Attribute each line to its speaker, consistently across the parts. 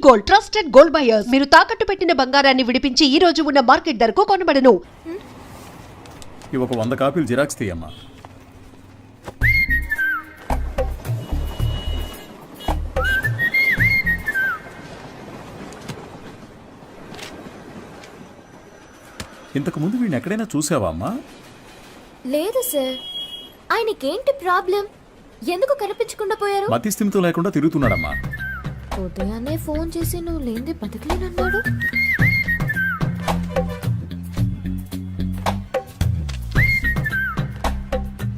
Speaker 1: Gold, trusted gold buyers. మీరు తాకట్టు పెట్టిన బంగారాన్ని విడిపించి ఈ రోజు ఉన్న మార్కెట్ ధరకు కొనబడను.
Speaker 2: ఇవి ఒక 100 కాపీలు జిరాక్స్ తీయమ్మా. ఇంతకు ముందు వీడిని ఎక్కడైనా చూసావా అమ్మా?
Speaker 3: లేదు సార్. ఆయనకేంటి ప్రాబ్లం? ఎందుకు కనిపించకుండా పోయారు?
Speaker 2: మతి స్థిమితం లేకుండా తిరుగుతున్నాడమ్మా.
Speaker 3: ఉదయాన్నే ఫోన్ చేసి నువ్వు లేనిది బతకలేనన్నాడు.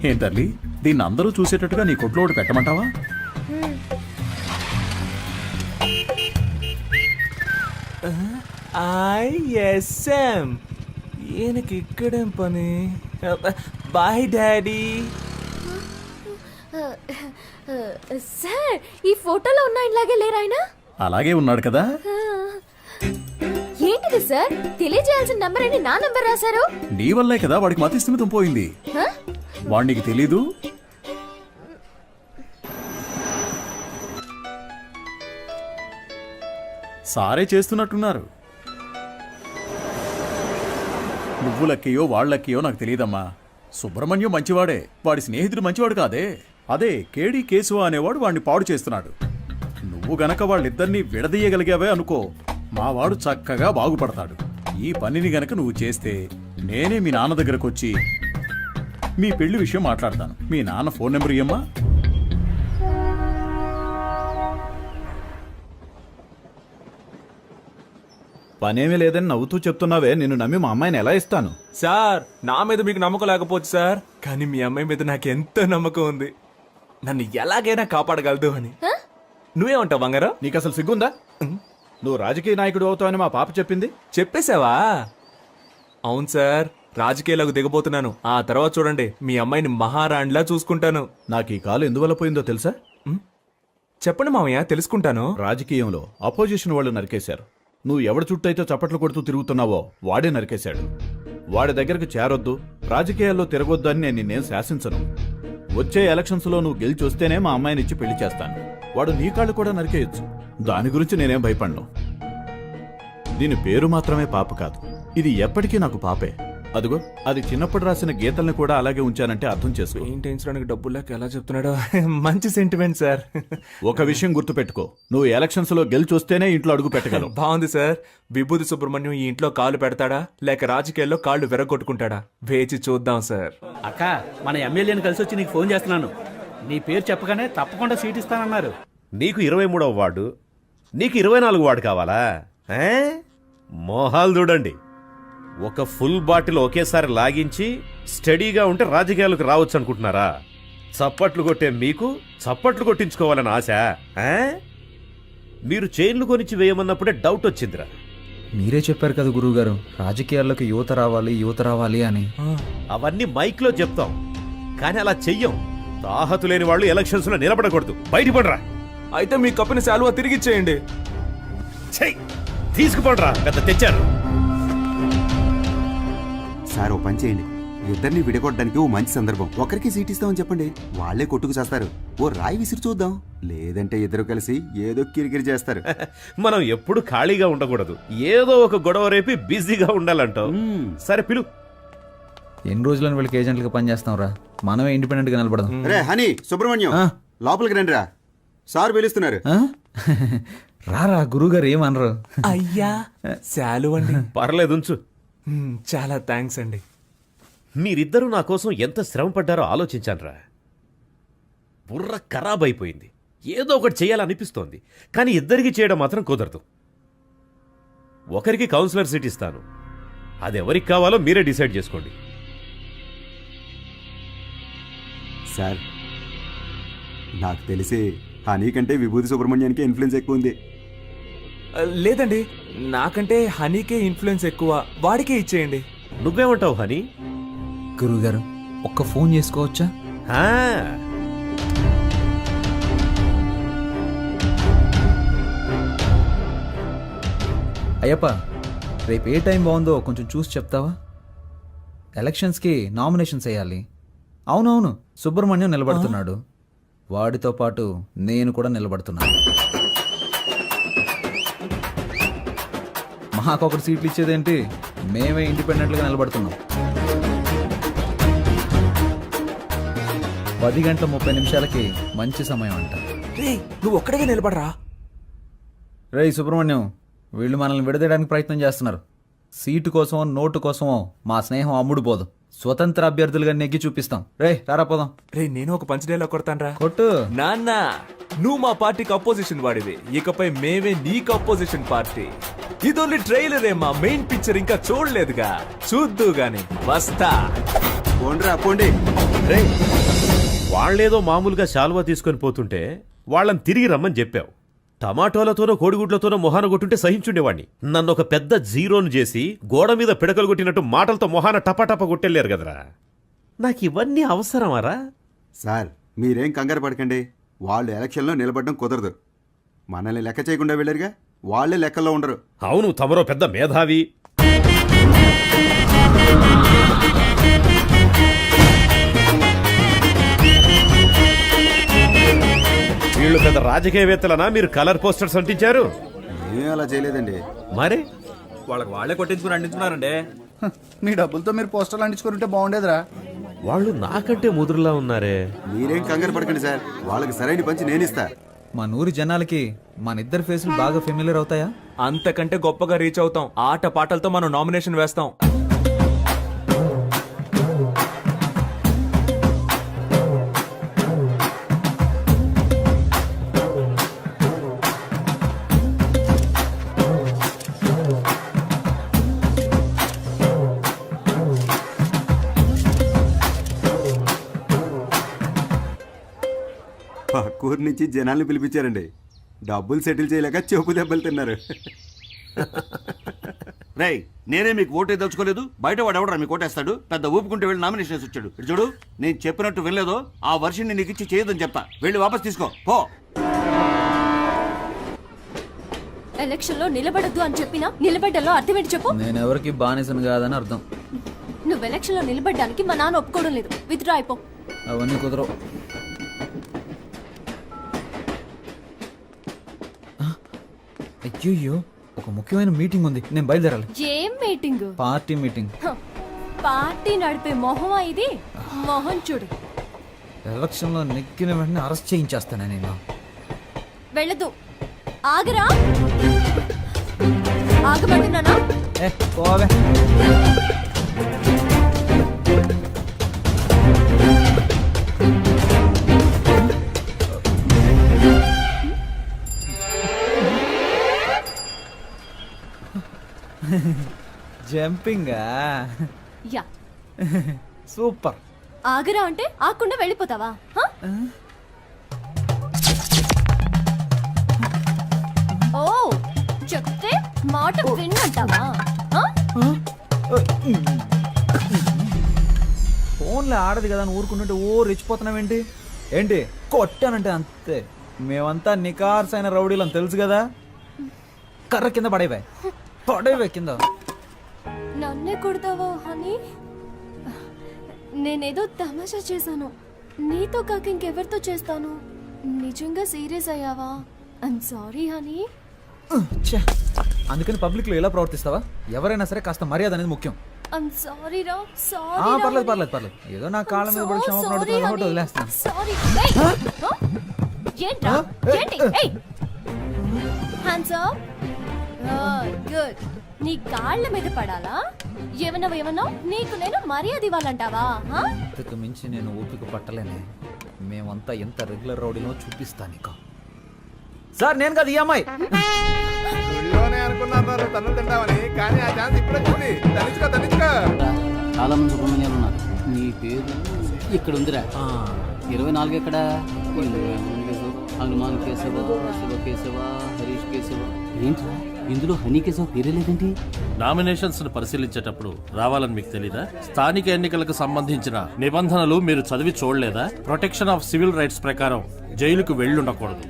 Speaker 2: ఏం తల్లి, దీన్ని అందరూ చూసేటట్టుగా నీ కొట్లో ఒకటి పెట్టమంటావా?
Speaker 4: ఐఎస్ఎం ఈయనకి ఇక్కడేం పని? Bye daddy.
Speaker 3: సార్, ఈ ఫోటోలో ఉన్న ఇలాగే లేరు ఆయన?
Speaker 2: అలాగే ఉన్నాడు కదా.
Speaker 3: ఏంటిది సార్? తెలియజేయాల్సిన నంబర్ అని నా నంబర్ రాశారు.
Speaker 2: నీ వల్లే కదా వాడికి మతి స్థిమితం పోయింది. వాడికి తెలీదు. సారే చేస్తున్నట్టున్నారు. నువ్వు లక్కయో వాళ్ళక్కయో నాకు తెలియదమ్మా. సుబ్రహ్మణ్యం మంచివాడే, వాడి స్నేహితుడు మంచివాడు కాదే. అదే కేడి కేశవ అనేవాడు వాడిని పాడు చేస్తున్నాడు. నువ్వు గనక వాళ్ళిద్దరినీ విడదీయగలిగావే అనుకో, మావాడు చక్కగా బాగుపడతాడు. ఈ పనిని గనక నువ్వు చేస్తే నేనే మీ నాన్న దగ్గరకు వచ్చి మీ పెళ్లి విషయం మాట్లాడతాను. మీ నాన్న ఫోన్ నెంబర్ ఇయ్యమ్మా.
Speaker 5: పనేమీ లేదని నవ్వుతూ చెప్తున్నావే, నిన్ను నమ్మి మా అమ్మాయిని ఎలా ఇస్తాను?
Speaker 4: సార్, నా మీద మీకు నమ్మకం లేకపోవచ్చు సార్, కానీ మీ అమ్మాయి మీద నాకు ఎంతో నమ్మకం ఉంది. నన్ను ఎలాగైనా కాపాడగలదు అని. నువ్వేమంటావు బంగారం?
Speaker 5: నీకు అసలు సిగ్గుందా? నువ్వు రాజకీయ నాయకుడు అవుతావని మా పాప చెప్పింది.
Speaker 4: చెప్పేశావా? అవును సార్, రాజకీయాలకు దిగబోతున్నాను. ఆ తర్వాత చూడండి, మీ అమ్మాయిని మహారాణిలా చూసుకుంటాను.
Speaker 5: నాకు ఈ కాలు ఎందువల్ల పోయిందో తెలుసా?
Speaker 4: చెప్పండి మామయ్య, తెలుసుకుంటాను.
Speaker 5: రాజకీయంలో అపోజిషన్ వాళ్ళు నరికేశారు. నువ్వు ఎవడి చుట్టైతే చప్పట్లు కొడుతూ తిరుగుతున్నావో వాడే నరికేశాడు. వాడి దగ్గరకు చేరొద్దు, రాజకీయాల్లో తిరగొద్దు అని నేను నిన్నేం శాసించను. వచ్చే ఎలక్షన్స్ లో నువ్వు గెలిచి వస్తేనే మా అమ్మాయిని ఇచ్చి పెళ్లి చేస్తాను. వాడు నీ కాళ్ళు కూడా నరికేయచ్చు. దాని గురించి నేనేం భయపడను. దీని పేరు మాత్రమే పాప కాదు, ఇది ఎప్పటికీ నాకు పాపే. అదిగో, అది చిన్నప్పుడు రాసిన గీతల్ని కూడా అలాగే ఉంచానంటే అర్థం చేసుకో.
Speaker 4: పెయింటించడానికి డబ్బులు లేక ఎలా చెప్తున్నాడో. మంచి సెంటిమెంట్ సార్.
Speaker 5: ఒక విషయం గుర్తుపెట్టుకో, నువ్వు ఎలక్షన్స్ లో గెలిచి వస్తేనే ఇంట్లో అడుగు పెట్టగలవు.
Speaker 4: బాగుంది సార్. విభూతి సుబ్రహ్మణ్యం ఈ ఇంట్లో కాలు పెడతాడా లేక రాజకీయాల్లో కాళ్ళు విరగొట్టుకుంటాడా? వేచి చూద్దాం సార్.
Speaker 6: అక్క, మన ఎమ్మెల్యేని కలిసి వచ్చి నీకు ఫోన్ చేస్తున్నాను. నీ పేరు చెప్పగానే తప్పకుండా సీట్ ఇస్తానన్నారు.
Speaker 7: నీకు 23వ వార్డు, నీకు 24 వార్డు కావాలా? మోహాలు చూడండి. ఒక ఫుల్ బాటిల్ ఒకేసారి లాగించి స్టడీగా ఉంటే రాజకీయాలకు రావచ్చు అనుకుంటున్నారా? చప్పట్లు కొట్టే మీకు చప్పట్లు కొట్టించుకోవాలని ఆశ? మీరు చైన్లు కొనిచ్చి వేయమన్నప్పుడే డౌట్ వచ్చిందిరా.
Speaker 8: మీరే చెప్పారు కదా గురువుగారు, రాజకీయాల్లోకి యువత రావాలి అని.
Speaker 7: అవన్నీ మైక్లో చెప్తాం, కానీ అలా చెయ్యం. తాహతు లేని వాళ్ళు ఎలక్షన్స్ లో నిలబడకూడదు. బయటపడరా.
Speaker 4: అయితే మీ కప్పిన శాలువా తిరిగిచ్చేయండి.
Speaker 7: చెయ్, తీసుకుపడరా. పెద్ద తెచ్చారు
Speaker 9: సార్. ఓ పని చేయండి, ఇద్దరిని విడగొట్టడానికి ఓ మంచి సందర్భం. ఒకరికి సీట్ ఇస్తామని చెప్పండి, వాళ్లే కొట్టుకు చేస్తారు. ఓ రాయి విసిరి చూద్దాం, లేదంటే ఇద్దరు కలిసి ఏదో కిరికిరి చేస్తారు.
Speaker 7: మనం ఎప్పుడు ఖాళీగా ఉండకూడదు, ఏదో ఒక గొడవ రేపి బిజీగా ఉండాలంటావు. సరే పిలు.
Speaker 8: ఎన్ని రోజులని వీళ్ళకి ఏజెంట్లుగా పనిచేస్తాం రా, మనమే ఇండిపెండెంట్ గా నిలబడదాం.
Speaker 9: రే హనీ, సుబ్రహ్మణ్యం లోపలికి రండి రా, సార్ పిలుస్తున్నారు.
Speaker 8: రారా, గురువుగారు ఏమనరు.
Speaker 4: అయ్యా, శాలువ అండి.
Speaker 7: పర్లేదు, ఉంచు.
Speaker 4: చాలా థ్యాంక్స్ అండి.
Speaker 7: మీరిద్దరూ నా కోసం ఎంత శ్రమ పడ్డారో ఆలోచించానురా. బుర్ర ఖరాబ్ అయిపోయింది. ఏదో ఒకటి చేయాలనిపిస్తోంది, కానీ ఇద్దరికి చేయడం మాత్రం కుదరదు. ఒకరికి కౌన్సిలర్ సీట్ ఇస్తాను, అది ఎవరికి కావాలో మీరే డిసైడ్ చేసుకోండి.
Speaker 9: సార్, నాకు తెలిసి హనీ కంటే విభూతి సుబ్రహ్మణ్యానికి ఇన్ఫ్లుయెన్స్ ఎక్కువ ఉంది.
Speaker 4: లేదండి, నాకంటే హనీకే ఇన్ఫ్లుయెన్స్ ఎక్కువ, వాడికే ఇచ్చేయండి.
Speaker 7: నువ్వేమంటావు హనీ?
Speaker 8: గురువుగారు, ఒక్క ఫోన్ చేసుకోవచ్చా? అయ్యప్ప, రేపు ఏ టైం బాగుందో కొంచెం చూసి చెప్తావా? ఎలక్షన్స్కి నామినేషన్స్ వేయాలి. అవునవును, సుబ్రహ్మణ్యం నిలబడుతున్నాడు, వాడితో పాటు నేను కూడా నిలబడుతున్నాను. మాకొకటి సీట్లు ఇచ్చేదేంటి, మేమే ఇండిపెండెంట్గా నిలబడుతున్నాం. 10:30 మంచి సమయం అంట.
Speaker 4: రే నువ్వు ఒక్కడిగా నిలబడరా.
Speaker 8: రేయ్ సుబ్రహ్మణ్యం, వీళ్ళు మనల్ని విడదీయడానికి ప్రయత్నం చేస్తున్నారు. సీటు కోసమో నోటు కోసమో మా స్నేహం అమ్ముడు పోదు. స్వతంత్ర అభ్యర్థులుగా నెగ్గి చూపిస్తాం. రే రారా పోదాం.
Speaker 4: రే నేను ఒక పంచడేలా కొడతాన్రా.
Speaker 8: కొట్టు.
Speaker 4: నాన్న నువ్వు మా పార్టీకి అపోజిషన్ వాడివి, ఇకపై మేమే నీకు అపోజిషన్ పార్టీ. ఇది ఓన్లీ ట్రైలరే, మా మెయిన్ పిక్చర్ ఇంకా చూడలేదుగా, చూద్దు గాని వస్తా.
Speaker 9: పోండ్రా పోండి.
Speaker 7: రే వాళ్ళేదో మామూలుగా శాలువా తీసుకొని పోతుంటే వాళ్ళని తిరిగి రమ్మని చెప్పావు. టమాటోలతోనో కోడిగుడ్లతోనో మొహాన కొట్టుంటే సహించుండేవాణ్ణి. నన్ను ఒక పెద్ద జీరోను చేసి గోడ మీద పిడకలు కొట్టినట్టు మాటలతో మొహాన టపాటపా కొట్టెళ్ళారు కదరా. నాకు ఇవన్నీ అవసరమారా?
Speaker 9: సార్ మీరేం కంగారు పడకండి, వాళ్ళు ఎలక్షన్లో నిలబడడం కుదరదు. మనల్ని లెక్క చేయకుండా వెళ్ళారుగా, వాళ్ళే లెక్కల్లో ఉండరు.
Speaker 7: అవును, తమరో పెద్ద మేధావి. వీళ్ళు పెద్ద రాజకీయవేత్తలనా మీరు కలర్ పోస్టర్స్ అంటించారు?
Speaker 9: ఏం అలా చేయలేదండి.
Speaker 7: మరి
Speaker 4: వాళ్ళకి వాళ్ళే కొట్టించుకుని అంటించుకున్నారండి.
Speaker 10: మీ డబ్బులతో మీరు పోస్టర్లు అంటించుకుంటే బాగుండేదిరా.
Speaker 7: వాళ్ళు నాకంటే ముదురులా ఉన్నారే.
Speaker 9: మీరేం కంగారు పడకండి సార్, వాళ్ళకి సరైన పంచి నేనిస్తా.
Speaker 8: మా నూరి జనాలకి మన ఇద్దరు ఫేసులు బాగా ఫెమిలియర్ అవుతాయా?
Speaker 4: అంతకంటే గొప్పగా రీచ్ అవుతాం. ఆట పాటలతో మనం నామినేషన్ వేస్తాం.
Speaker 9: పక్కూరు నుంచి జనాల్ని పిలిపించారండి. డబ్బులు సెటిల్ చేయలేక చెప్పు దెబ్బలు తిన్నారు.
Speaker 11: రేయ్ నేనే మీకు ఓటే దలుచుకోలేదు, బయట వాడు ఎవడరా మీకు ఓటేస్తాడు? పెద్ద ఊపుకుంటే వెళ్ళి నామినేషన్ వేసి వచ్చాడు. ఇటు చూడు, నేను చెప్పినట్టు వినలేదో ఆ వర్షిని నీకు ఇచ్చి చేయదని చెప్తా. వెళ్ళి వాపస్ తీసుకో పో.
Speaker 3: ఎలక్షన్ లో నిలబడద్దు అని చెప్పినా నిలబడ్డలో అర్థం ఏంటి చెప్పు.
Speaker 8: నేను ఎవరికి బానిసను కాదని అర్థం.
Speaker 3: నువ్వు ఎలక్షన్ లో నిలబడ్డానికి మా నాన్న ఒప్పుకోవడం లేదు. విత్డ్రా అయిపో.
Speaker 8: అవన్నీ కుదరవు. అయ్యో, ఒక ముఖ్యమైన మీటింగ్ ఉంది, నేను బయలుదేరాలి.
Speaker 3: ఏం మీటింగ్?
Speaker 8: Party meeting.
Speaker 3: పార్టీ నడిపే మొహమా ఇది? మొహం చూడు.
Speaker 8: ఎలక్షన్లో నెగ్గిన వెంటనే అరెస్ట్ చేయించేస్తాను నేను.
Speaker 3: వెళ్ళదు. ఆగరా. ఆగమంటున్నానా?
Speaker 8: పోవే. జంపింగా?
Speaker 3: యా.
Speaker 8: సూపర్.
Speaker 3: ఆగరా అంటే ఆకుండా వెళ్ళిపోతావా? ఓ చెప్తే మాట విన్నంటావా?
Speaker 8: ఫోన్లో ఆడదు కదా అని ఊరుకుంటుంటే రెచ్చిపోతున్నావేంటి? ఏంటి కొట్టానంటే అంతే. మేమంతా నికార్సైన రౌడీలని తెలుసు కదా. కర్ర కింద పడేవే కింద.
Speaker 3: నన్నే కొడతావా హనీ? నేనేదో తమాషా చేశాను. నీతో కాక ఇంకెవరితో చేస్తాను? నిజంగా సీరియస్ అయ్యావా? I'm sorry honey.
Speaker 8: అందుకని పబ్లిక్ లో ఎలా ప్రవర్తిస్తావా? ఎవరైనా సరే కాస్త మర్యాద అనేది ముఖ్యం.
Speaker 3: ఐమ్ సారీ రా. సారీ.
Speaker 8: పర్లేదు. ఏదో నా కాళ్ళ మీద పడి క్షమాపణ అడుగుతున్నాను కాబట్టి వదిలేస్తాను.
Speaker 3: సారీ. ఏంట్రా? ఏంటి? ఏయ్ హ్యాండ్స్ అప్. గుడ్. నీ కాళ్ళ మీద పడాలా? ఏమన్నా నీకు నేను మర్యాద ఇవ్వాలంటావా?
Speaker 8: ఇంతకు మించి నేను ఓపిక పట్టలేనే. మేమంతా ఎంత రెగ్యులర్ రౌడీనో చూపిస్తా నీకు. సార్ నేను కదా ఈ అమ్మాయి.
Speaker 6: చాలా మంది సుబ్రహ్మణ్యాలు ఉన్నారు. నీ పేరు ఇక్కడ ఉందిరా. 24 ఎక్కడ? హనుమాన్ కేశవ, శివ కేశవ, హరీష్ కేశవ. ఏంట్రా ఇందులో హనీ కేశవ పేరే లేదేంటి?
Speaker 12: నామినేషన్స్ ను పరిశీలించేటప్పుడు రావాలని మీకు తెలీదా? స్థానిక ఎన్నికలకు సంబంధించిన నిబంధనలు మీరు చదివి చూడలేదా? ప్రొటెక్షన్ ఆఫ్ సివిల్ రైట్స్ ప్రకారం జైలుకు వెళ్ళుండకూడదు.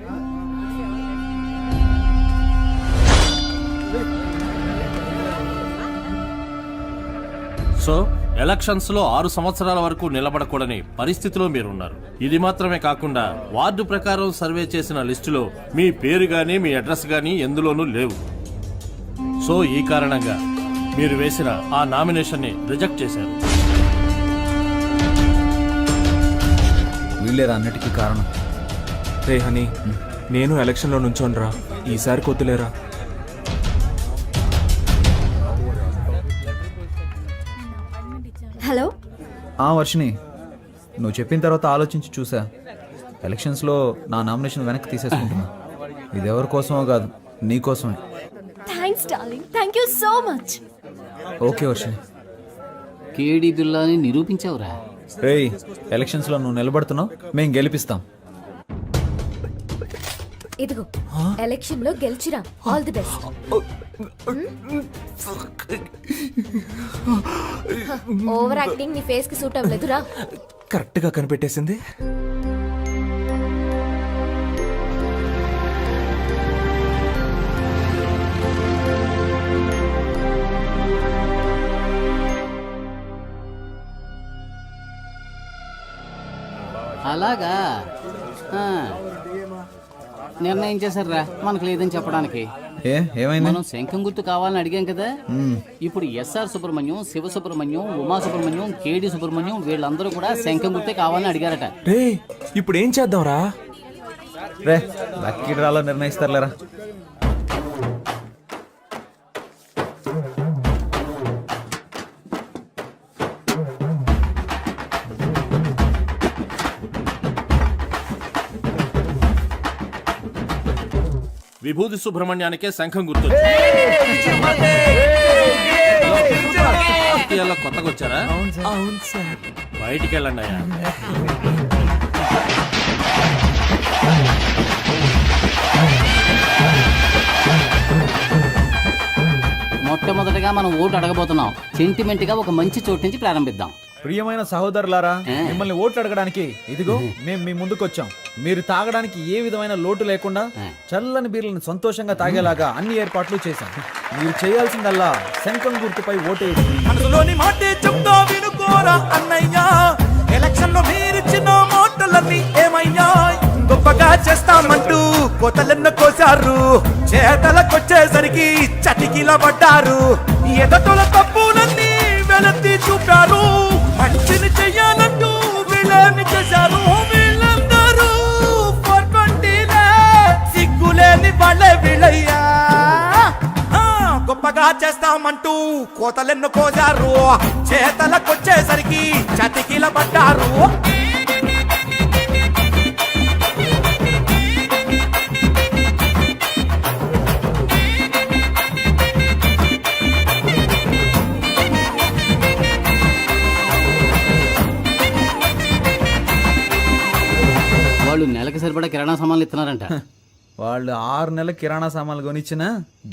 Speaker 12: సో ఎలక్షన్స్ లో 6 సంవత్సరాల వరకు నిలబడకూడని పరిస్థితిలో మీరున్నారు. ఇది మాత్రమే కాకుండా వార్డు ప్రకారం సర్వే చేసిన లిస్టులో మీ పేరు గానీ మీ అడ్రస్ గానీ ఎందులోనూ లేవు. సో ఈ కారణంగా మీరు వేసిన ఆ నామినేషన్ని రిజెక్ట్ చేశారు.
Speaker 8: వీళ్ళేరా అన్నిటికీ కారణం.
Speaker 4: రే హనీ, నేను ఎలక్షన్లో నుంచోనరా, ఈసారి కొద్దులేరా.
Speaker 3: హలో.
Speaker 8: వర్షిని, నువ్వు చెప్పిన తర్వాత ఆలోచించి చూసా. ఎలక్షన్స్లో నా నామినేషన్ వెనక్కి తీసేసుకుంటున్నా. ఇది ఎవరి కోసమో కాదు, నీ కోసమే.
Speaker 3: Thanks darling, thank you so much.
Speaker 8: Okay Varshini.
Speaker 6: కేడి బిల్లాని నిరూపించావురా.
Speaker 8: రేయ్, ఎలక్షన్స్లో నువ్వు నిలబడుతున్నావు, మేము గెలిపిస్తాం.
Speaker 3: ఇదిగో ఎలక్షన్ లో గెలిచిరా. All the best. Over acting నీ ఫేస్ కి సూట్ అవ్వలేదురా.
Speaker 4: కరెక్ట్ గా కనిపెట్టేసింది.
Speaker 6: అలాగా నిర్ణయం చేశారా మనకు లేదని చెప్పడానికి.
Speaker 8: ఏమైంది?
Speaker 6: మనం శంఖం గుర్తు కావాలని అడిగాం కదా. ఇప్పుడు ఎస్ఆర్ సుబ్రహ్మణ్యం, శివ సుబ్రహ్మణ్యం, ఉమా సుబ్రహ్మణ్యం, కేడి సుబ్రహ్మణ్యం వీళ్ళందరూ కూడా శంఖం గుర్తే కావాలని అడిగారట.
Speaker 4: రే, ఇప్పుడు ఏం చేద్దాంరా?
Speaker 8: రే, లక్కీ డ్రాలో నిర్ణయిస్తారులేరా.
Speaker 12: విభూతి సుబ్రహ్మణ్యానికే శంఖం గుర్తు. కొత్తగా వచ్చారా?
Speaker 4: అవును సార్.
Speaker 12: బయటికి వెళ్ళండి అయ్యా.
Speaker 6: మొట్టమొదటిగా మనం ఓటు అడగబోతున్నాం. సెంటిమెంట్ గా ఒక మంచి చోటు నుంచి ప్రారంభిద్దాం.
Speaker 8: ప్రియమైన సహోదరులారా, మిమ్మల్ని ఓట్లు అడగడానికి ఇదిగో మేము మీ ముందుకు వచ్చాం. మీరు తాగడానికి ఏ విధమైన లోటు లేకుండా చల్లని బీర్లను సంతోషంగా తాగేలాగా అన్ని ఏర్పాట్లు చేశాం. మీరు చేయాల్సిందల్లా శంఖం గుర్తుపై ఓటేయండి.
Speaker 13: మనసులోని మాటే చెప్తా వినుకోరా అన్నయ్యా. ఎలక్షన్ లో మీరిచ్చిన మాటలన్నీ ఏమయ్యా? గొప్పగా చేస్తామంటూ కోతలెన్నో కోసారు, చేతలకొచ్చేసరికి చటికిల పడ్డారు. ఎదటల తప్పులన్నీ వెలత్తి చూపారు, మంచిని చెయ్యాలంటూ వీళ్ళని చేశారు. వీళ్ళందరూ 420 సిగ్గులేని వాళ్ళే వీళ్ళయ్యా. గొప్పగా చేస్తామంటూ కోతలెన్నో కోసారు, చేతలకొచ్చేసరికి చతికిల పడ్డారు.
Speaker 6: వాళ్ళు నెలకి సరిపడా కిరాణా సామాన్లు ఇస్తున్నారంట.
Speaker 8: వాళ్ళు 6 నెలల కిరాణా సామాన్లు కొనిచ్చిన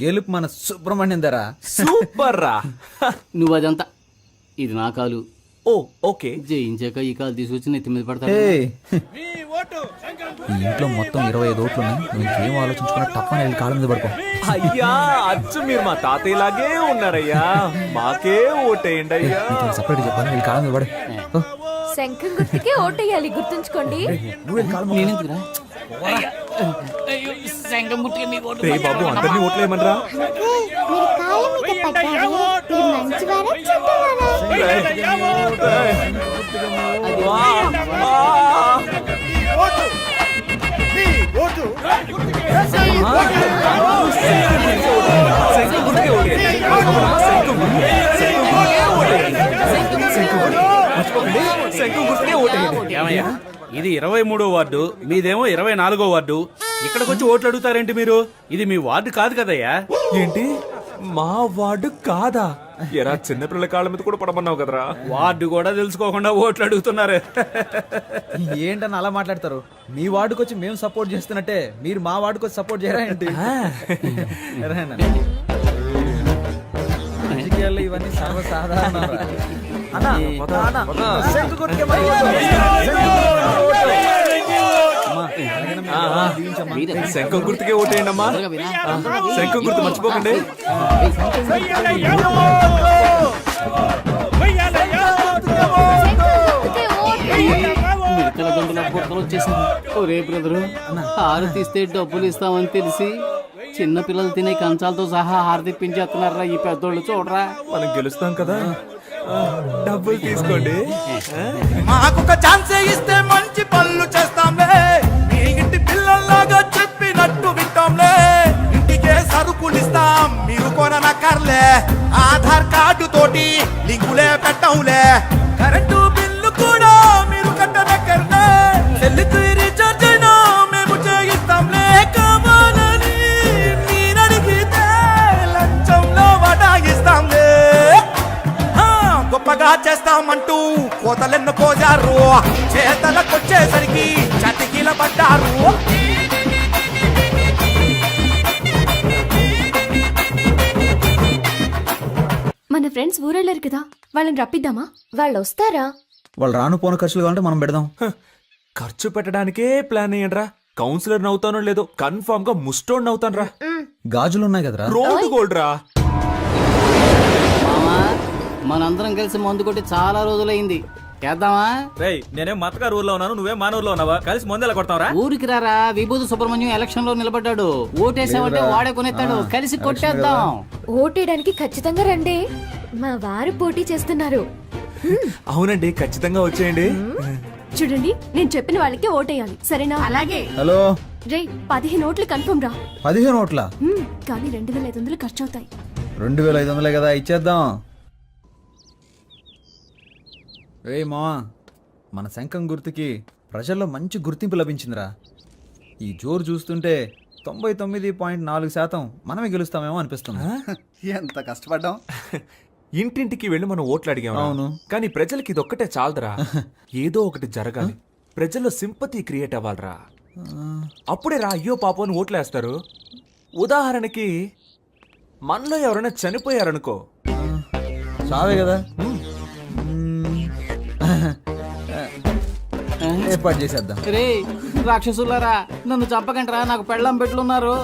Speaker 8: గెలుపు మన సుబ్రహ్మణ్యం ధర.
Speaker 4: సూపర్ రా.
Speaker 6: నువ్వు అదంతా, ఇది నా కాలు.
Speaker 4: ఓ ఓకే.
Speaker 6: జయించాక ఈ కాలు తీసుకొచ్చి నెత్తి మీద పడతాడు.
Speaker 8: ఈ ఇంట్లో మొత్తం 25 ఓట్లు ఉన్నాయి. నువ్వు ఇంకేం ఆలోచించుకున్నా తప్పని వెళ్ళి కాళ్ళ మీద పడుకో.
Speaker 4: అయ్యా, అచ్చు మీరు మా తాతయ్యలాగే ఉన్నారయ్యా. మాకే ఓటేయండి అయ్యా.
Speaker 8: సపరేట్ చెప్పాలి, వెళ్ళి కాళ్ళ మీద పడే.
Speaker 3: శంఖం గుర్తుకే ఓటేయాలి, గుర్తుంచుకోండి.
Speaker 6: నేనెందుకురా? శంఖం గుర్తుకే మీ ఓటు.
Speaker 4: రే బాబు, అందరినీ ఓట్లేయమనరా.
Speaker 6: ఏమయ్యా,
Speaker 12: ఇది 23వ వార్డు, మీదేమో 24వ వార్డు. ఇక్కడికి వచ్చి ఓట్లు అడుగుతారేంటి మీరు? ఇది మీ వార్డు కాదు కదయ్యా.
Speaker 4: ఏంటి, మా వార్డు కాదా? ఎరా, చిన్నపిల్లల కాళ్ళ మీద కూడా పడమన్నావు కదరా.
Speaker 12: వార్డు కూడా తెలుసుకోకుండా ఓట్లు అడుగుతున్నారు.
Speaker 8: ఏంటని అలా మాట్లాడతారు? మీ వార్డుకి వచ్చి మేము సపోర్ట్ చేస్తున్నట్టే మీరు మా వార్డుకి వచ్చి సపోర్ట్ చేయరా ఏంటి? రాజకీయాల్లో ఇవన్నీ సర్వసాధారణం.
Speaker 4: శంఖం గుర్తుకే ఓటేయండి అమ్మా. శంఖం గుర్తు మర్చిపోకండి.
Speaker 6: మిడతల గొంతుల బుట్టలు వచ్చేసింది. ఒరే బ్రదరు, హారతి ఇస్తే డబ్బులు ఇస్తామని తెలిసి చిన్న పిల్లలు తినే కంచాలతో సహా హారతిప్పించేస్తున్నారా ఈ పెద్దోళ్ళు చూడరా.
Speaker 4: మనం గెలుస్తాం కదా, డబ్బులు తీసుకోండి.
Speaker 13: మాకొక ఛాన్సే ఇస్తే మంచి పనులు చేస్తాంలే, మీ ఇంటి పిల్లల్లాగా చెప్పినట్టు వింటాంలే. ఇంటికే సరుకులు ఇస్తాం, మీరు కొననక్కర్లే. ఆధార్ కార్డు తోటి లింకులే పెట్టంలే. కరెంటు బిల్లు కూడా మీరు కట్టనక్కర్లే. సెల్లుకు రీఛార్జ్ అయినా మేము చేయిస్తాంలే. కావాలని మీరడిగితే లంచంలో వడాయిస్తాంలే. గొప్పగా చేస్తామంటూ కోతలెన్ను కోజారు, చేతలకొచ్చేసరికి చతికిల పడ్డారు.
Speaker 3: మన ఫ్రెండ్స్ ఊరెళ్ళారు కదా, వాళ్ళని రప్పిద్దామా? వాళ్ళు వస్తారా?
Speaker 8: వాళ్ళు రాను పోను ఖర్చులు కావాలంటే మనం పెడదాం.
Speaker 4: ఖర్చు పెట్టడానికే ప్లాన్ అయ్యండ్రా. కౌన్సిలర్ నవ్వుతానో లేదో కన్ఫర్మ్ గా ముస్టోడ్ నవ్వుతాను రా.
Speaker 8: గాజులు ఉన్నాయి కదరా.
Speaker 4: రోడ్డు గోల్డ్ రా.
Speaker 6: మామా మనందరం కలిసి మందు కొట్టి చాలా రోజులైంది, చేద్దామా?
Speaker 8: రేయ్, నేనేం మతగారు ఊర్లో ఉన్నాను, నువ్వేం మానూరులో ఉన్నావా? కలిసి ముందెలా కొడతావరా?
Speaker 6: ఊరికి రారా, విభూతి సుబ్రహ్మణ్యం ఎలక్షన్ లో నిలబడ్డాడు. ఓటేసామంటే వాడే కొనేస్తాడు, కలిసి కొట్టేద్దాం.
Speaker 3: ఓటేయడానికి ఖచ్చితంగా రండి, మా వారు పోటీ చేస్తున్నారు.
Speaker 4: అవునండి, ఖచ్చితంగా వచ్చేయండి.
Speaker 3: చూడండి, నేను చెప్పిన వాళ్ళకి ఓటేయాలి, సరేనా? అలాగే.
Speaker 8: హలో
Speaker 3: రే, 15 ఓట్లు కన్ఫర్మ్ రా.
Speaker 8: 15 ఓట్ల?
Speaker 3: కానీ 2500 ఖర్చు అవుతాయి.
Speaker 8: 2500 కదా, ఇచ్చేద్దాం. రే మావా, మన శంఖం గుర్తుకి ప్రజల్లో మంచి గుర్తింపు లభించిందిరా. ఈ జోరు చూస్తుంటే 99.4% మనమే గెలుస్తామేమో అనిపిస్తుంది.
Speaker 10: ఎంత కష్టపడ్డాం.
Speaker 4: ఇంటింటికి వెళ్ళి మనం ఓట్లు అడిగాం.
Speaker 8: అవును.
Speaker 4: కానీ ప్రజలకి ఇదొక్కటే చాలదురా. ఏదో ఒకటి జరగాలి, ప్రజల్లో సింపతి క్రియేట్ అవ్వాలరా. అప్పుడే రా అయ్యో పాపం అని ఓట్లు వేస్తారు. ఉదాహరణకి మనలో ఎవరైనా చనిపోయారనుకో,
Speaker 8: చావే కదా, ఏర్పాటు చేసేద్దాం.
Speaker 6: రే రాక్షసులారా, నన్ను చంపకంటరా, నాకు పెళ్ళం పెట్లున్నారు.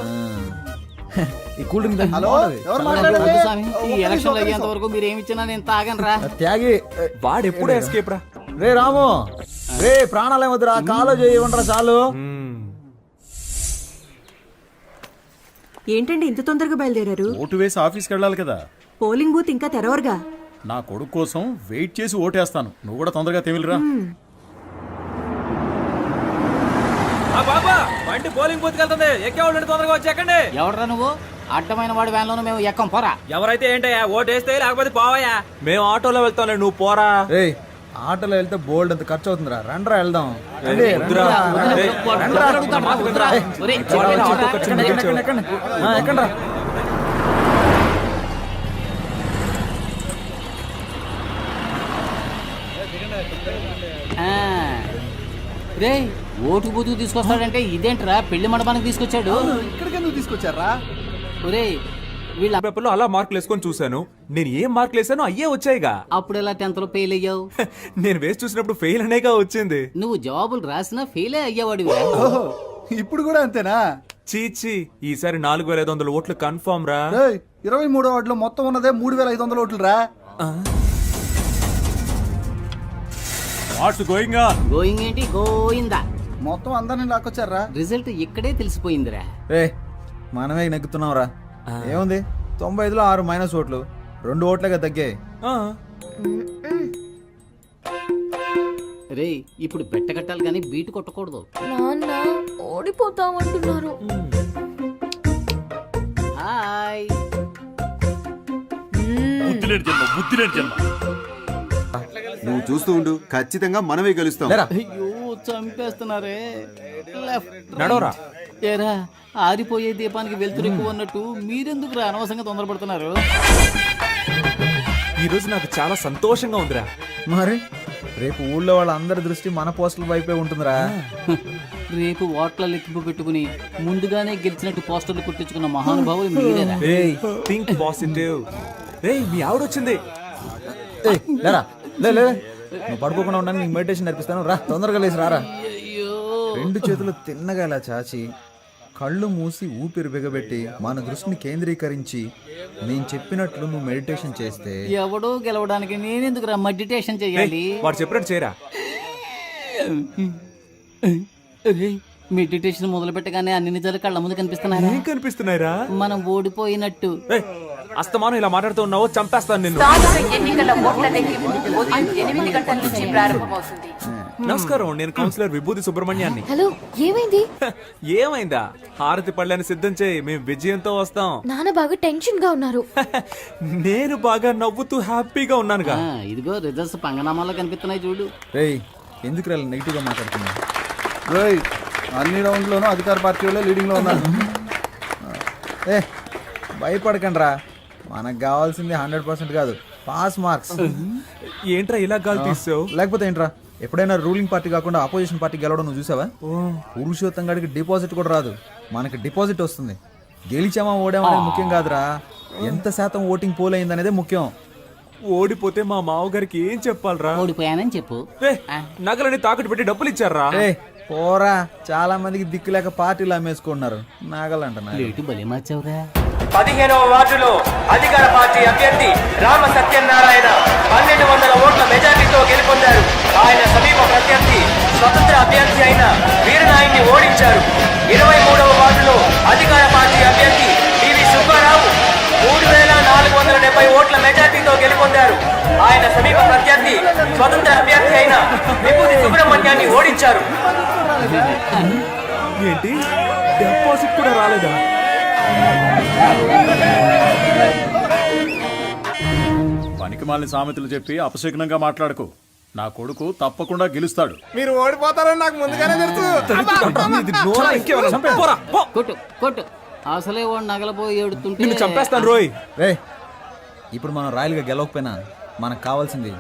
Speaker 8: ఈ కూల్ డ్రింక్
Speaker 10: హలో, ఎవరు
Speaker 6: వద్దు
Speaker 10: మాట్లాడేది?
Speaker 6: స్వామి, ఈ ఎలక్షన్ అయ్యేంత వరకు మీరు ఏమి ఇచ్చినా నేను తాగనరా.
Speaker 8: త్యాగి.
Speaker 4: వాడు ఎప్పుడూ ఎస్కేప్ రా.
Speaker 8: రే రాము, రే ప్రాణాలే వద్దురా, కాలో చేయమంటారా చాలు.
Speaker 1: ఏంటండి ఇంత తొందరగా బయలుదేరారు?
Speaker 2: ఓటు వేసి ఆఫీస్కి వెళ్ళాలి కదా.
Speaker 1: పోలింగ్ బూత్ ఇంకా తెరవరుగా.
Speaker 2: నా కొడుకు కోసం వెయిట్ చేసి ఓటేస్తాను. నువ్వు కూడా తొందరగా తెమిలిరా.
Speaker 8: బాబా, బండి పోలింగ్ బూత్ వెళ్తుంది, ఎక్కేవాళ్ళు తొందరగా వచ్చేకండి.
Speaker 6: ఎవడరా నువ్వు? అడ్డమైన వాడి వ్యాన్లోనూ మేము ఎక్కం, పోరా.
Speaker 8: ఎవరైతే ఏంటయ్యా, ఓటేస్తే లేకపోతే పోవయ్యా.
Speaker 4: మేము ఆటోలో వెళ్తాంలే, నువ్వు పోరా.
Speaker 8: ఆటోలో వెళ్తే బోల్డ్ అంత ఖర్చు అవుతుందిరా. రండ్రా వెళ్దాం.
Speaker 4: వద్దురా.
Speaker 6: ఒరేయ్,
Speaker 8: ఎక్కండ్రా.
Speaker 6: రే ఓటు బూతుకు తీసుకొస్తాడంటే ఇదేంట్రా, పెళ్లి మండపానికి తీసుకొచ్చాడు.
Speaker 10: ఇక్కడికి ఎందుకు తీసుకొచ్చారా?
Speaker 6: ఒరే వీళ్ళ
Speaker 4: పేపర్లో అలా మార్కులు వేసుకొని చూశాను. నేను ఏం మార్కులు వేసానో అయ్యే వచ్చాయిగా.
Speaker 6: అప్పుడు ఎలా 10th లో ఫెయిల్ అయ్యావు?
Speaker 4: నేను వేసి చూసినప్పుడు ఫెయిల్ అనేగా వచ్చింది.
Speaker 6: నువ్వు జవాబులు రాసినా ఫెయిలే అయ్యేవాడు.
Speaker 10: ఓహో, ఇప్పుడు కూడా అంతేనా?
Speaker 4: చీచి, ఈసారి 4500 ఓట్లు కన్ఫర్మ్ రా.
Speaker 10: 23వ వార్డులో మొత్తం ఉన్నదే 3500 ఓట్లు రా.
Speaker 2: What's going on?
Speaker 6: గోయింగ్ ఏంటి, గోయిందా.
Speaker 10: మొత్తం అందరిని లాక్కొచ్చారా?
Speaker 6: రిజల్ట్ ఇక్కడే తెలిసిపోయిందిరా.
Speaker 8: రే మనమే నెగ్గుతున్నాం రా. ఏముంది, 95లో 6 మైనస్ ఓట్లు, 2 ఓట్లుగా తగ్గాయి.
Speaker 6: రే ఇప్పుడు బెట్ట కట్టాలి కానీ బీటు కొట్టకూడదు.
Speaker 3: నాన్న ఓడిపోతామంటున్నారు.
Speaker 6: హాయ్.
Speaker 9: నువ్వు చూస్తూ ఉండు, ఖచ్చితంగా మనమే గెలుస్తాం.
Speaker 6: అయ్యో చంపేస్తున్నారే.
Speaker 4: నడవరా.
Speaker 6: ఏరా, ఆరిపోయే దీపానికి వెళ్తురు ఎక్కువ ఉన్నట్టు మీరెందుకు రా అనవసరంగా తొందరపడుతున్నారు?
Speaker 4: ఈ రోజు నాకు చాలా సంతోషంగా ఉందిరా.
Speaker 8: మరి రేపు ఊళ్ళో వాళ్ళందరి దృష్టి మన పోస్టుల వైపే ఉంటుందిరా.
Speaker 6: రేపు ఓట్ల లెక్కింపు పెట్టుకుని ముందుగానే గెలిచినట్టు పోస్టర్లు కుట్టించుకున్న మహానుభావులు మీరేరా.
Speaker 4: Think positive. రేయ్, మీ ఆవిడొచ్చింది.
Speaker 8: లేరా, నువ్వు పడుకోకుండా ఉండడానికి నీకు మెడిటేషన్ నేర్పిస్తాను రా. తొందరగా లేచి రారా. 2 చేతులు తిన్నగా ఇలా చాచి, కళ్ళు మూసి ఊపిరి బిగబెట్టి మన దృష్టిని కేంద్రీకరించి నేను చెప్పినట్లు నువ్వు మెడిటేషన్ చేస్తే
Speaker 6: ఎవడో గెలవడానికి నేనెందుకు రా మెడిటేషన్ చేయాలి?
Speaker 4: వాడు చెప్పినట్టు చేయరా.
Speaker 6: మెడిటేషన్ మొదలు పెట్టగానే అన్ని నిజాలు కళ్ళ ముందు కనిపిస్తున్నాయి.
Speaker 4: ఏం కనిపిస్తున్నాయిరా?
Speaker 6: మనం ఓడిపోయినట్టు.
Speaker 4: ఏయ్, అస్తమానం ఇలా మాట్లాడుతూ ఉన్నావు, చంపేస్తాను నిన్ను. నమస్కారం, నేను కౌన్సిలర్ విభూతి సుబ్రహ్మణ్యాన్ని.
Speaker 3: హలో, ఏమైంది?
Speaker 4: ఏమైందా? హారతి పళ్ళని సిద్ధం చేయి, మేము విజయంతో వస్తాం.
Speaker 3: నాన్న బాగా టెన్షన్ గా ఉన్నారు.
Speaker 4: నేను బాగా నవ్వుతూ హ్యాపీగా ఉన్నానుగా.
Speaker 6: ఇదిగో రిజల్ట్స్ పంగనామాలో కనిపిస్తున్నాయి చూడు.
Speaker 8: రేయ్, ఎందుకు రా నెగిటివ్ గా మాట్లాడుతున్నా?
Speaker 10: రేయ్, అన్ని రౌండ్లోనూ అధికార పార్టీ వాళ్ళే లీడింగ్లో ఉన్నారు.
Speaker 8: ఏ భయపడకండి రా, మనకు కావాల్సింది 100% కాదు, పాస్ మార్క్స్.
Speaker 4: ఏంట్రా ఇలా గాలి తీసావు?
Speaker 8: లేకపోతే ఏంట్రా, ఎప్పుడైనా రూలింగ్ పార్టీ కాకుండా అపోజిషన్ పార్టీ గెలవడం నువ్వు చూసావా? పురుషోత్తం గాడికి డిపాజిట్ కూడా రాదు, మనకి డిపాజిట్ వస్తుంది. గెలిచామా ఓడామా అనేది ముఖ్యం కాదురా, ఎంత శాతం ఓటింగ్ పోల్ అయింది అనేది ముఖ్యం.
Speaker 4: ఓడిపోతే మా మావగారికి ఏం చెప్పాలరా?
Speaker 6: ఓడిపోయానని చెప్పు.
Speaker 4: నగలని తాకట్టు పెట్టి డబ్బులు ఇచ్చారా?
Speaker 8: పోరా, చాలా మందికి దిక్కు లేక పార్టీలు అమ్మేసుకుంటున్నారు. నాగలంట
Speaker 6: లేటు బలి మార్చావురా.
Speaker 13: 15వ వార్డులో అధికార పార్టీ అభ్యర్థి రామ సత్యనారాయణ 1200 ఓట్ల మెజారిటీతో గెలుపొందారు. ఆయన సమీప ప్రత్యర్థి స్వతంత్ర అభ్యర్థి అయిన వీరనాయుడిని ఓడించారు. 23వ వార్డులో అధికార పార్టీ అభ్యర్థి పివి సుబ్బారావు 3470 ఓట్ల మెజారిటీతో గెలుపొందారు. ఆయన సమీప ప్రత్యర్థి స్వతంత్ర అభ్యర్థి అయిన విభూతి సుబ్రహ్మణ్యాన్ని ఓడించారు.
Speaker 4: ఏంటి, డిపాజిట్ కూడా రాలేదా?
Speaker 2: పనికిమాలిన సామెతలు చెప్పి అపశకునంగా మాట్లాడకు. నా కొడుకు తప్పకుండా గెలుస్తాడు.
Speaker 13: మీరు ఓడిపోతారని నాకు ముందుగానే తెలుసు.
Speaker 6: కొట్టు కొట్టు, అసలే వాడు నగలపోయి ఏడుతుంటే
Speaker 4: నిన్ను చంపేస్తాను రోయ్.
Speaker 8: రే, ఇప్పుడు మనం రాయల్గా గెలవకపోయినా మనకు కావాల్సింది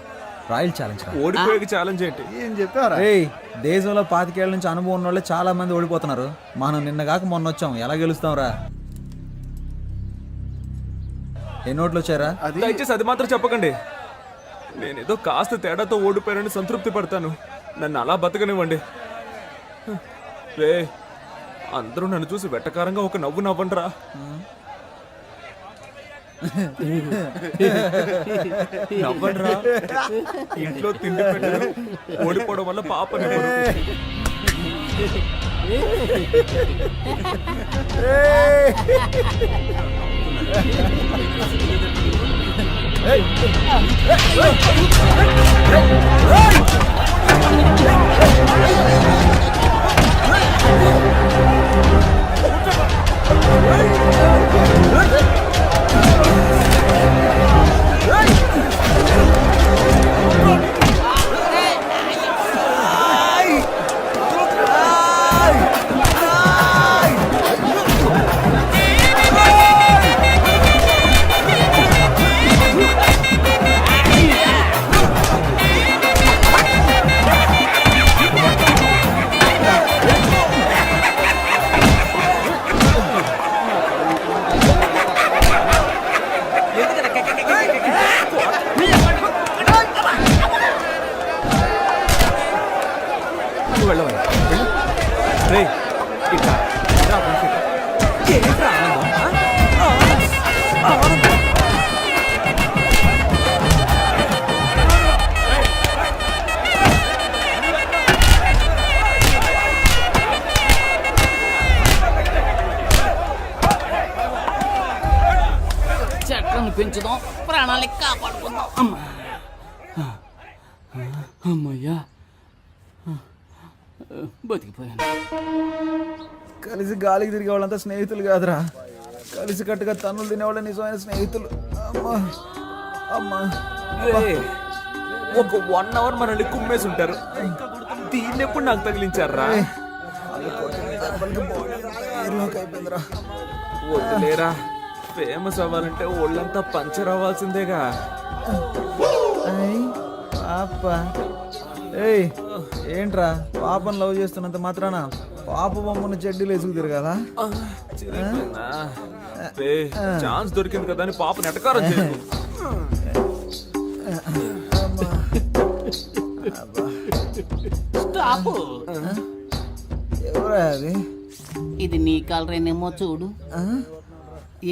Speaker 8: రాయల్ ఛాలెంజ్.
Speaker 4: ఓడిపోయే ఛాలెంజ్ ఏంటి?
Speaker 10: ఏం చెప్పారా?
Speaker 8: ఏయ్, దేశంలో 25 ఏళ్ల నుంచి అనుభవం ఉన్న వాళ్ళే చాలా మంది ఓడిపోతున్నారు. మనం నిన్న కాక మొన్న వచ్చాం, ఎలా గెలుస్తాం రా? ఎన్ని ఓట్లు వచ్చారా?
Speaker 4: దయచేసి అది మాత్రం చెప్పకండి. నేనేదో కాస్త తేడాతో ఓడిపోయానని సంతృప్తి పడతాను. నన్ను అలా బతకనివ్వండి. రే, అందరూ నన్ను చూసి వెట్టకారంగా ఒక నవ్వు నవ్వండిరా. నవ్వండిరా. ఇంట్లో తిండి పెట్టరు, ఓడిపోవడం వల్ల పాపని
Speaker 6: చెట్లను పెంచుదాం, ప్రాణాలు కాపాడుకుందాం. అమ్మయ్యా, బతికిపోయాను.
Speaker 8: కలిసి గాలికి తిరిగే వాళ్ళంతా స్నేహితులు కాదురా, కలిసి కట్టుగా తన్నులు తినేవాళ్ళ నిజమైన స్నేహితులు. అమ్మా అమ్మా,
Speaker 4: ఒక 1 అవర్ మనల్ని కుమ్మేసి ఉంటారు. దీన్ని ఎప్పుడు నాకు తగిలించారా? వద్దులేరా, ఫేమస్ అవ్వాలంటే ఒళ్ళంతా పంచర్ అవ్వాల్సిందేగా.
Speaker 8: పాప, ఏయ్ ఏంట్రా, పాపను లవ్ చేస్తున్నంత మాత్రాన పాప బొమ్మను చెడ్డీలు వేసుకు తిరగాలా?
Speaker 4: ఛాన్స్ దొరికింది కదా అని పాపని ఎటకారం చేయకు.
Speaker 6: స్టాప్.
Speaker 8: ఎవరా అది?
Speaker 6: ఇది నీ కాలరేనేమో చూడు.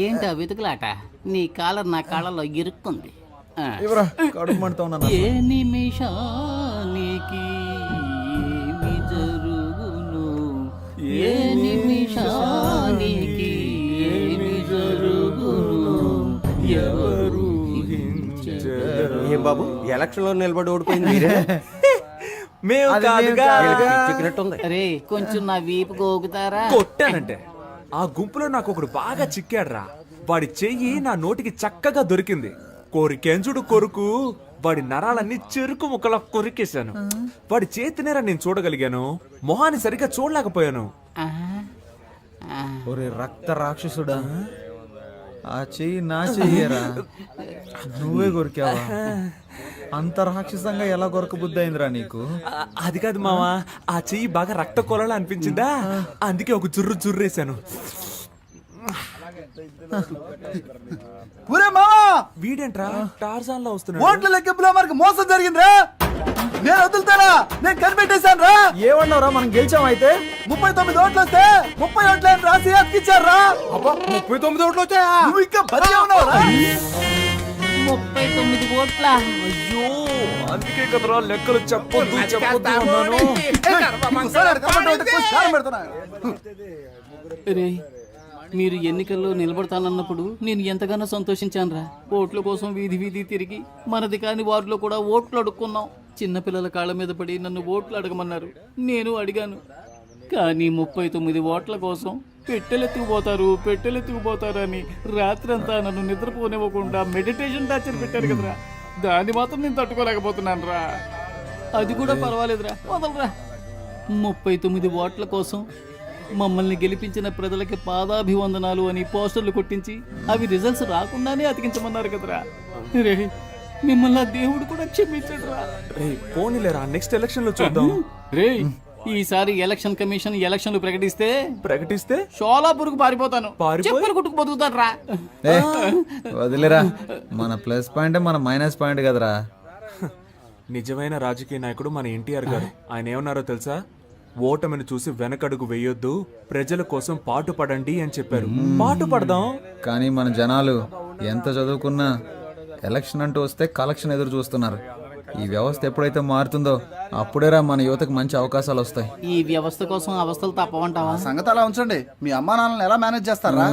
Speaker 6: ఏంటా వెతుకులాట? నీ కాలర్ నా కాళ్ళలో ఇరుక్కుంది.
Speaker 8: ఎవరా కడుపు మంటతో ఉన్నా?
Speaker 6: ఏ నిమిషానికి ఏమి జరుగును? ఏ నిమిషానికి ఏమి జరుగును ఎవరు
Speaker 13: ఏం బాబు ఎలక్షన్ లో నిలబడి ఓడిపోయింది
Speaker 4: మేము కాదుగా.
Speaker 6: అరే కొంచెం నా వీపు గోగుతారా?
Speaker 4: కొట్టానంటే ఆ గుంపులో నాకు ఒకడు బాగా చిక్కాడ్రా. వాడి చెయ్యి నా నోటికి చక్కగా దొరికింది. కోరికెంజుడు కొరుకు వాడి నరాలన్నీ చెరుకు ముక్కలా కొరికేశాను. వాడి చేతినేరా నేను చూడగలిగాను, మొహాన్ని సరిగ్గా చూడలేకపోయాను.
Speaker 8: ఒరే రక్త రాక్షసుడా, ఆ చెయ్యి నా చెయ్యరా, నువ్వే కొరికావా? అంత రాక్షసంగా ఎలా కొరక బుద్ధి అయిందిరా నీకు?
Speaker 4: అది కాదు మావా, ఆ చెయ్యి బాగా రక్త కొలలా అనిపించిందా, అందుకే ఒక జుర్రేశాను.
Speaker 10: ఊరే మావా,
Speaker 4: వీడేంట్రా టార్జాన్ లో వస్తున్నాడు?
Speaker 10: ఓట్ల లెక్కింపులో మనకు మోసం జరిగిందిరా. నేను వదులుతారా? నేను కనిపెట్టేశాను రా.
Speaker 8: ఏమన్నావురా, మనం గెలిచాం అయితే?
Speaker 10: 39 ఓట్లు వస్తే 30 ఓట్లని రాసి అతికిచ్చారా?
Speaker 13: 39 ఓట్లు వచ్చాయా?
Speaker 10: నువ్వు ఇంకా బతికే ఉన్నావురా?
Speaker 6: 39 ఓట్ల.
Speaker 4: అయ్యో, అందుకే కదరా లెక్కలు చెప్పొద్దు అన్నాను.
Speaker 10: ఇంకోసారి ఆడ కనబడ్డావంటే కోసి కారం పెడుతున్నా.
Speaker 6: రే మీరు ఎన్నికల్లో నిలబడతానన్నప్పుడు నేను ఎంతగానో సంతోషించానురా. ఓట్ల కోసం వీధి వీధి తిరిగి మనది కాని వారిలో కూడా ఓట్లు అడుక్కున్నాం. చిన్నపిల్లల కాళ్ళ మీద పడి నన్ను ఓట్లు అడగమన్నారు, నేను అడిగాను. కానీ 39 ఓట్ల కోసం పెట్టెలెత్తుకుపోతారు అని రాత్రంతా నన్ను నిద్రపోనివ్వకుండా మెడిటేషన్ టార్చర్ పెట్టారు కదరా. దాన్ని మాత్రం నేను తట్టుకోలేకపోతున్నాను రా. అది కూడా పర్వాలేదురా, వదలరా. 39 ఓట్ల కోసం మమ్మల్ని గెలిపించిన ప్రజలకి పాదాభివందనాలు అని పోస్టర్లు కొట్టించి అవి రిజల్ట్స్ రాకుండానే అతికించమన్నారు కదరా. రే మిమ్మల్ని ఆ దేవుడు కూడా క్షమించడురా.
Speaker 4: రే పోనీలేరా, నెక్స్ట్ ఎలక్షన్ లో చూద్దాం.
Speaker 6: రే ఈసారి ఎలక్షన్ కమిషన్ ఎలక్షన్లు ప్రకటిస్తే షోలాపూర్కు పారిపోతాను, చెప్పులు కుట్టుకు బతుకుతాను రా.
Speaker 8: వదిలేరా, మన ప్లస్ పాయింట్ మన మైనస్ పాయింట్ కదరా.
Speaker 4: నిజమైన రాజకీయ నాయకుడు మన ఎన్టీఆర్ గారు. ఆయన ఏమన్నారో తెలుసా? ఓటమిని చూసి వెనకడుగు వేయొద్దు, ప్రజల కోసం పాటు పడండి అని చెప్పారు. పాటు పడదాం.
Speaker 8: కానీ మన జనాలు ఎంత చదువుకున్నా ఎలక్షన్ అంటూ వస్తే కలెక్షన్ ఎదురు చూస్తున్నారు. ఈ వ్యవస్థ ఎప్పుడైతే మారుతుందో అప్పుడేరా మన యువతకు మంచి అవకాశాలు వస్తాయి.
Speaker 6: ఈ వ్యవస్థ కోసం అవస్థలు తప్పవంటావా?
Speaker 10: సంగతి అలా ఉంచండి. మీ అమ్మా నాన్నలను ఎలా మేనేజ్ చేస్తారా?